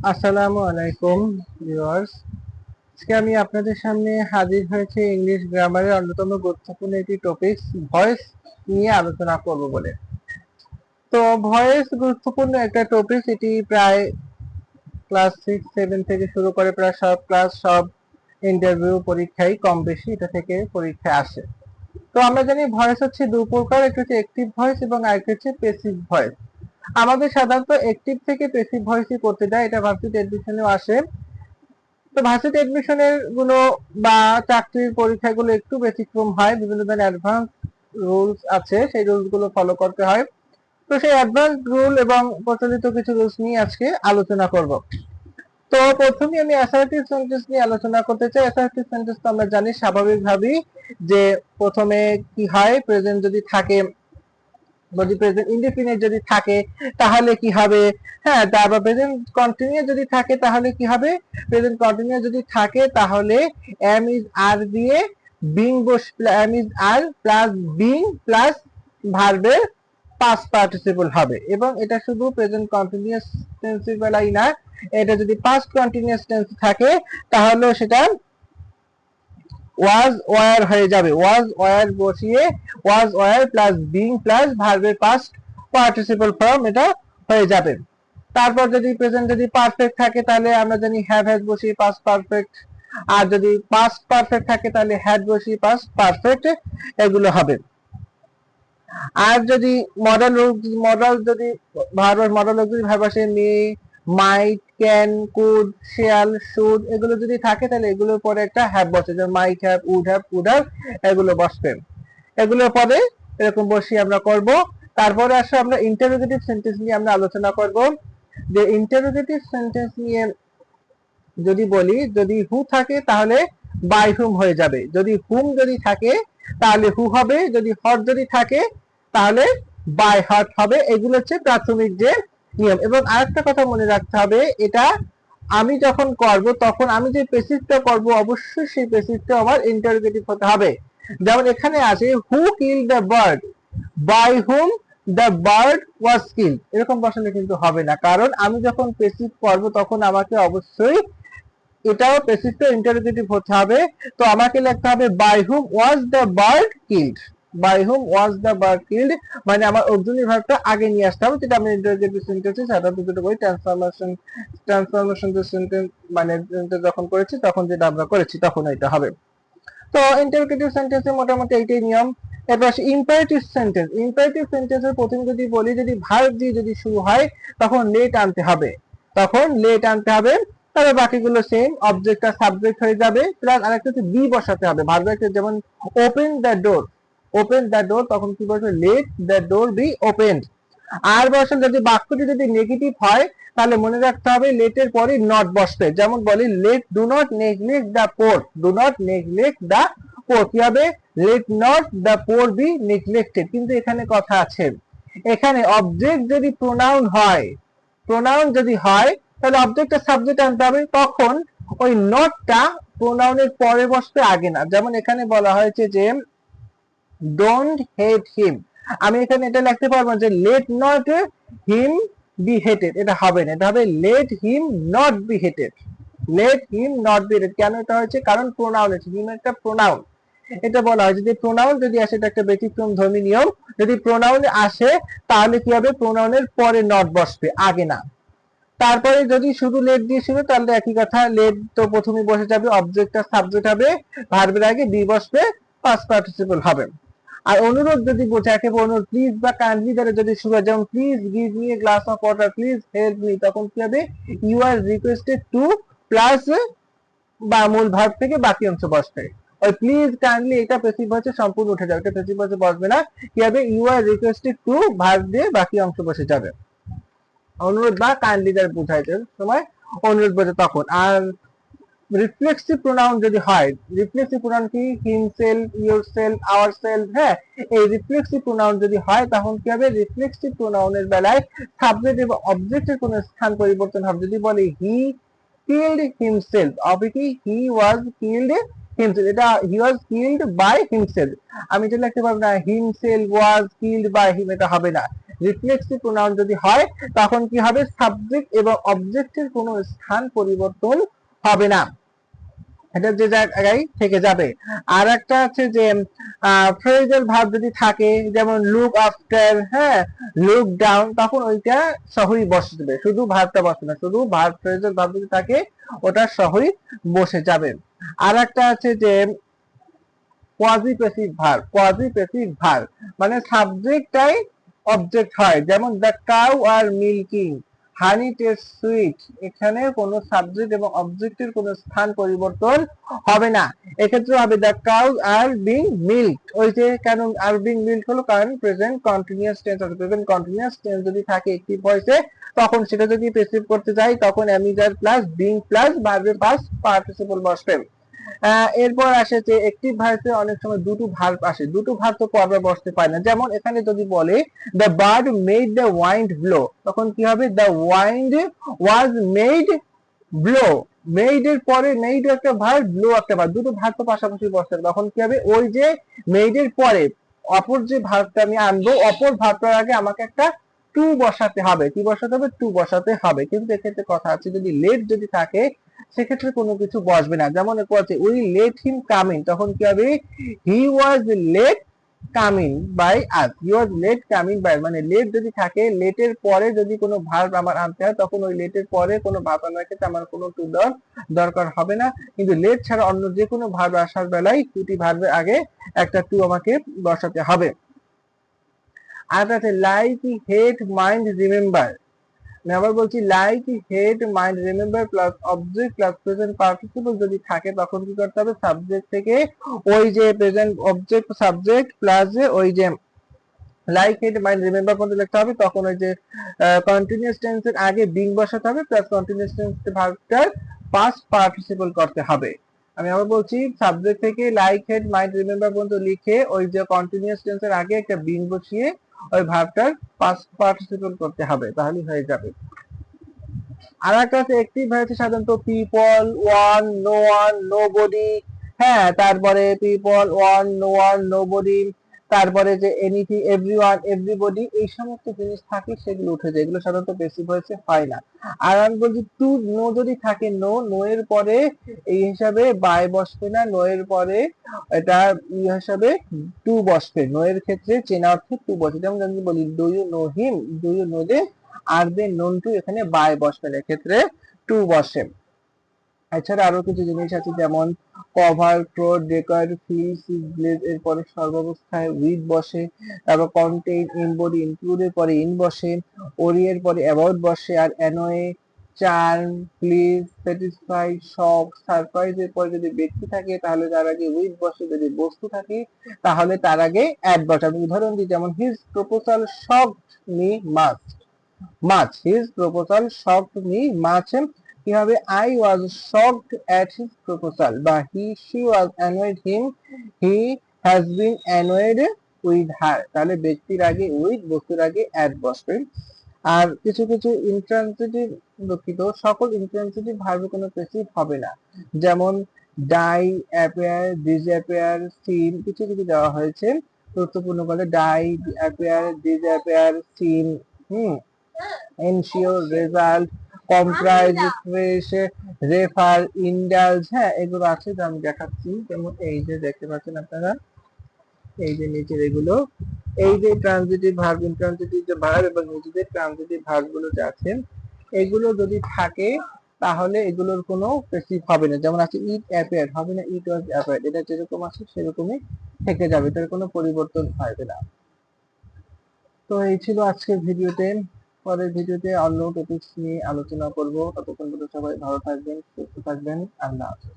আসসালামু আলাইকুম ভিউয়ার্স। আজকে আমি আপনাদের সামনে হাজির হয়েছে ইংলিশ গ্রামারের অন্যতম গুরুত্বপূর্ণ একটি টপিক ভয়েস নিয়ে আলোচনা করব বলে। তো ভয়েস গুরুত্বপূর্ণ একটা টপিক, এটি প্রায় ক্লাস 6-7 থেকে শুরু করে প্রায় সব ক্লাস, সব ইন্টারভিউ পরীক্ষায় কম বেশি এটা থেকে পরীক্ষায় আসে। তো আমরা জানি ভয়েস হচ্ছে দুই প্রকার, একটা হচ্ছে অ্যাক্টিভ ভয়েস এবং আরেকটা হচ্ছে প্যাসিভ ভয়েস। আমাদের সাধারণত অ্যাক্টিভ থেকে প্যাসিভ ভয়েসই করতে দেয়, এটা ভার্সিটি এডমিশনেও আসে। তো ভার্সিটি এডমিশনের গুলো বা চাকরির পরীক্ষাগুলো একটু ব্যতিক্রম হয়, বিভিন্ন ধরনের অ্যাডভান্স রুলস আছে, সেই রুলস গুলো ফলো করতে হয়। তো সেই অ্যাডভান্স রুল এবং প্রচলিত কিছু রুলস নিয়ে আজকে আলোচনা করব। তো প্রথমে আমি অ্যাসার্টিভ সেন্টেন্স নিয়ে আলোচনা করতে চাই। অ্যাসার্টিভ সেন্টেন্স তো আমরা জানি স্বাভাবিকভাবেই যে প্রথমে কি হয়, প্রেজেন্ট যদি থাকে, যদি প্রেজেন্ট ইনডিফিনিট যদি থাকে তাহলে কি হবে, হ্যাঁ, তারপর প্রেজেন্ট কন্টিনিউয়াস যদি থাকে তাহলে কি হবে, প্রেজেন্ট কন্টিনিউয়াস যদি থাকে তাহলে এম ইজ আর দিয়ে being am is are plus being plus ভার্বের পাস্ট পার্টিসিপল হবে। এবং এটা শুধু প্রেজেন্ট কন্টিনিউয়াস টেন্সের বেলায় না, এটা যদি পাস্ট কন্টিনিউয়াস টেন্স থাকে তাহলে সেটা ওয়াজ ওয়ার হয়ে যাবে। ওয়াজ ওয়ার বসিয়ে was were plus being plus ভার্বের পাস্ট পার্টিসিপল ফর্ম এটা হয়ে যাবে। তারপর যদি প্রেজেন্ট যদি পারফেক্ট থাকে তাহলে আমরা জানি হ্যাভ হ্যাজ বসিয়ে পাস্ট পারফেক্ট, আর যদি পাস্ট পারফেক্ট থাকে তাহলে হ্যাড বসিয়ে পাস্ট পারফেক্ট এগুলো হবে। আর যদি মডেল মডেল যদি মডেল যদি ভার্ব আসে মে, মাইট, ক্যান, কুড, শেয়াল, শুড এগুলো যদি থাকে তাহলে এগুলোর পরে একটা হ্যাভ বসে, যেমন might have, would have, could have এগুলো বসবে। এগুলোর পরে এরকম বসিয়ে আমরা করব। তারপরে আসলে আমরা ইন্টারোগেটিভ সেন্টেন্স নিয়ে আমরা আলোচনা করব। যে ইন্টারোগেটিভ সেন্টেন্স নিয়ে যদি বলি, যদি হু থাকে তাহলে বাই হুম হয়ে যাবে, যদি হুম যদি থাকে তাহলে হু হবে, যদি হট যদি থাকে তাহলে বাই হট হবে। এগুলো হচ্ছে প্রাথমিক যে নিয়ম। এবং আরেকটা কথা মনে রাখতে হবে, এটা আমি যখন করব তখন আমি যে প্যাসিভটা করব অবশ্যই সেই প্যাসিভটা আমার ইন্টারোগেটিভ হতে হবে। যেমন এখানে আছে who kill the bird, by whom the bird was kill, এরকম বসালে কিন্তু হবে না, কারণ আমি যখন প্যাসিভ করব তখন আমাকে অবশ্যই এটাও প্যাসিভটা ইন্টারোগেটিভ হতে হবে। তো আমাকে লিখতে হবে by whom was the bird killed, by whom was the bird killed, মানে আমার অক্সিলারি ভার্বটা আগে নিয়ে আসতে হবে, যেটা আমরা ইন্টারোগেটিভ সেন্টেন্সে সাধারণত যেটা করি ট্রান্সফরমেশন সেন্টেন্স মানে যখন করেছি তখন যেটা আমরা করেছি তখন এটা হবে। তো ইন্টারোগেটিভ সেন্টেন্সে মোটামুটি এইটাই নিয়ম। এরপর আসে ইম্পারেটিভ সেন্টেন্স। ইম্পারেটিভ সেন্টেন্সের প্রথমে যদি বলি, যদি ভার্ব দিয়ে যদি শুরু হয় তখন লেট আনতে হবে, তখন লেট আনতে হবে। তাহলে বাকিগুলো সেম, অবজেক্ট আর সাবজেক্ট হয়ে যাবে, প্লাস আরেকটা হচ্ছে বি বসাতে হবে ভার্বের, যেমন open the door, open the door তখন কি বলবে, let the door be opened. আর বসালে যদি বাক্যটি যদি নেগেটিভ হয় তাহলে মনে রাখতে হবে লেটের পরে নট বসবে, যেমন বলি let do not neglect the poor, do not neglect the poor, কি হবে, let not the poor be neglected. কিন্তু এখানে কথা আছে, এখানে অবজেক্ট যদি প্রোনাউন হয়, প্রোনাউন যদি হয় তাহলে অবজেক্ট আর সাবজেক্ট আনতে হবে, তখন ওই নটটা প্রোনাউনের পরে বসবে, আগে না। যেমন এখানে বলা হয়েছে যে ডোন্ট হেট হিম, আমি এখানে এটা লিখতে পারবো যে let not him be hated, এটা হবে না, এটা হবে let him not be hated, let him not be hated. কেন এটা হয়েছে, কারণ প্রোনাউন আছে, হিম একটা প্রোনাউন। এটা বলা হয় যদি প্রোনাউন যদি আসে, এটা একটা ব্যতিক্রম ধর্মী নিয়ম, যদি প্রোনাউন আসে তাহলে কি হবে, প্রোনাউনের পরে নট বসবে, আগে না। তারপরে যদি শুধু লেট দিয়ে শুরু তাহলে একই কথা, লেট তো প্রথমে বসে যাবে, অবজেক্ট আর সাবজেক্ট হবে, ভার্বের আগে বি বসবে, পাস্ট পার্টিসিপল হবে। আর অনুরোধ যদি বোঝাকে অনুরোধ, প্লিজ বা কাইন্ডলি দ্বারা যদি শুরু হয়, যেমন please give me a glass of water, please help me, তখন কি হবে, you are requested to plus বা মূল ভার্ব থেকে বাকি অংশ বসবে। ওই প্লিজ কাইন্ডলি এটা প্যাসিভ ভয়েসে সম্পূর্ণ উঠে যাবে, এটা প্যাসিভ ভয়েসে বসবে না, কি হবে, you are requested to verb দিয়ে বাকি অংশ বসে যাবে। অনুরোধ বা কাইন্ডলি দ্বারা বোঝাইতে সময় অনুরোধ বোঝে তখন। আর রিফ্লেক্সিভ প্রোনাউন যদি হয়, রিফ্লেক্সিভ প্রোনাউন কি, হিমসেলফ, ইয়োরসেলফ, আওয়ারসেলফ, হ্যাঁ, এই রিফ্লেক্সিভ প্রোনাউন যদি হয় তখন কি হবে, রিফ্লেক্সিভ প্রোনাউনের বেলায় সাবজেক্ট এবং অবজেক্টের কোনো স্থান পরিবর্তন হবে। যদি বলি হি কিল্ড হিমসেলফ, হবে কি, হি ওয়াজ কিল্ড হিমসেলফ, এটা he was killed by himself, আমি এটা লিখতে পারবো না himself was killed by him, এটা হবে না। রিফ্লেক্সিভ প্রোনাউন যদি হয় তখন কি হবে, সাবজেক্ট এবং অবজেক্টের কোনো স্থান পরিবর্তন হবে না, এটা যে জায়গায় থেকে যাবে। আর একটা আছে যে ফ্রেজাল ভার্ব যদি থাকে, যেমন লুক আফটার, হ্যাঁ, লুক ডাউন, তখন ওইটা সহই বসে যাবে, শুধু ভার্বটা বসে না, শুধু ভার্ব ফ্রেজাল ভার্ব যদি থাকে ওটা সহই বসে যাবে। আর একটা আছে যে কোয়াজিপ্যাসিভ ভার্ব, কোয়াজিপ্যাসিভ ভার্ব মানে সাবজেক্টটাই অবজেক্ট হয়, যেমন the cow are milking, honey taste sweet, এখানে কোনো সাবজেক্ট এবং অবজেক্টের কোনো স্থান পরিবর্তন হবে না, এক্ষেত্রে হবে the cows are being milk. ওই যে কেন আর বিং মিল্ক হলো, কারণ প্রেজেন্ট কন্টিনিউয়াস টেন্স আছে, প্রেজেন্ট কন্টিনিউয়াস টেন্স যদি থাকে একটি ভয়েসে, তখন সেটা যদি প্রেসিভ করতে যাই তখন অ্যামিজার প্লাস বিং প্লাস ভার্বের পাস্ট পার্টিসিপল বসবে। এরপর আসে যে একটিভ ভার্বে অনেক সময় দুটো ভার্ব আসে, দুটো ভার্ব তো পরপর বসতে পারে না, যেমন এখানে যদি বলে the bird made the wind blow, তখন কি হবে, the wind was made blow, made এর পরে মেড একটা ভার্ব, ব্লো একটা ভার্ব, দুটো ভার্ব তো পাশাপাশি বসতে হবে, তখন কি হবে, ওই যে মেড এর পরে অপর যে ভার্বটা আমি আনবো, অপর ভার্বটার আগে আমাকে একটা টু বসাতে হবে, কি বসাতে হবে, টু বসাতে হবে। কিন্তু এক্ষেত্রে কথা আছে, যদি লেট যদি থাকে সেক্ষেত্রে কোনো কিছু বসবে না, যেমন আছে we let him come in, তখন কি হবে, he was late coming by us, he was late coming by, মানে লেট যদি থাকে, লেটের পরে যদি কোনো ভার্ব আমার আনতে হয়, তখন ওই লেটের পরে কোনো ভার্ব আনার ক্ষেত্রে আমার কোনো টু দেওয়ার দরকার হবে না, কিন্তু লেট ছাড়া অন্য যে কোনো ভার্ব আসার বেলায় দুটি ভার্বের আগে একটা টু আমাকে বসাতে হবে। আর আছে লাইক, হেট, মাইন্ড, রিমেম্বার, আমি আবার বলছি like, head, mind, remember plus object plus present participle যদি থাকে তখন কি করতে হবে, সাবজেক্ট থেকে ওই যে প্রেজেন্ট অবজেক্ট সাবজেক্ট প্লাস ওই যে লাইক, হেড, মাইন্ড, রিমেম্বার পর্যন্ত লিখতে হবে, তখন ওই যে কন্টিনিউয়াস টেন্সের আগে বিং বসাতে হবে প্লাস কন্টিনিউয়াস টেন্স ভার্বটার পাস্ট পার্টিসিপল করতে হবে। আমি আবার বলছি, সাবজেক্ট থেকে লাইক, হেড, মাইন্ড, রিমেম্বার পর্যন্ত লিখে ওই যে কন্টিনিউয়াস টেন্সের আগে একটা বিং বসিয়ে ওই ভার্বটার পাস্ট পার্টিসিপল করতে হবে, তাহলেই হয়ে যাবে। আর একটা আছে একটিভ ভার্ব সাধারণত people, one, no one, nobody, হ্যাঁ, তারপরে people, one, no one, nobody, তারপরে যে এনিথিং, এভরিওয়ান, এভরিবডি, এই সমস্ত জিনিস থাকে সেগুলো উঠে যায়, এগুলো সাধারণত বেশি ভয়েসে হয় না। আর আমি বলছি টু, নো যদি থাকে, নো, নো এর পরে এই হিসাবে বাই বসবে না, নো এর পরে এটা হিসাবে টু বসবে, নো এর ক্ষেত্রে চেনা অর্থে টু বসে, যেমন আমি বলি do you know him, do you know they, are they known to, এখানে বাই বসবে না, এক্ষেত্রে টু বসে। এছাড়া আরো কিছু জিনিস আছে, যেমন কভার, ক্রো, ডেকার, ফিল, সিগলেজ এর পরে সর্বাবস্থায় উইথ বসে, তারপর কন্টেইন, ইনবডি, ইনক্লুড এর পরে ইন বসে, ওরি এর পরে অ্যাবাউট বসে, আর annoy, charm, please, satisfy, shock, surprise এর পরে যদি ব্যক্তি থাকে তাহলে তার আগে উইথ বসে, যদি বস্তু থাকে তাহলে তার আগে অ্যাড বসে। আমি উদাহরণ দিই, যেমন his proposal shocked me much, much, his proposal shocked me much, কি হবে, I was shocked at his proposal, বা he, she was annoyed him, he has been annoyed with her, তাহলে ব্যক্তির আগে উইথ, বস্তুর আগে অ্যাড বসবে। আর কিছু কিছু ইন্ট্রান্সিটিভ, দুঃখিত, সকল ইন্ট্রান্সিটিভ ভার্বে কোনো প্যাসিভ হবে না, যেমন ডাই, অ্যাপিয়ার, ডিসঅ্যাপিয়ার, সিন, কিছু কিছু দেওয়া হয়েছে গুরুত্বপূর্ণ বলে, die, appear, disappear, sin, ensure, result, comprise, fresh, refer, indulge, হ্যাঁ, এগুলো আছে, যা আমি দেখাচ্ছি, যেমন এই যে দেখতে পাচ্ছেন আপনারা, এই যে নিচের এগুলো, এই যে ট্রানজিটিভ ভার্ব, ইন্ট্রানজিটিভ যে ভার্ব এবং নিজেদের ট্রানজিটিভ ভার্ব গুলো যে আছে, এগুলো যদি থাকে তাহলে এগুলোর কোনো প্যাসিভ হবে না, যেমন আছে ইট অ্যাপিয়ার্ড, হবে না, ইট ওয়াজ অ্যাপিয়ার্ড, এটা যেরকম আছে সেরকমই থেকে যাবে, এটার কোনো পরিবর্তন হবে না। তো এই ছিল আজকের ভিডিওতে, পরের ভিডিওতে অন্য টপিকস নিয়ে আলোচনা করব, ততক্ষণ পর্যন্ত সবাই ভালো থাকবেন, সুস্থ থাকবেন, আল্লাহ হাফেজ।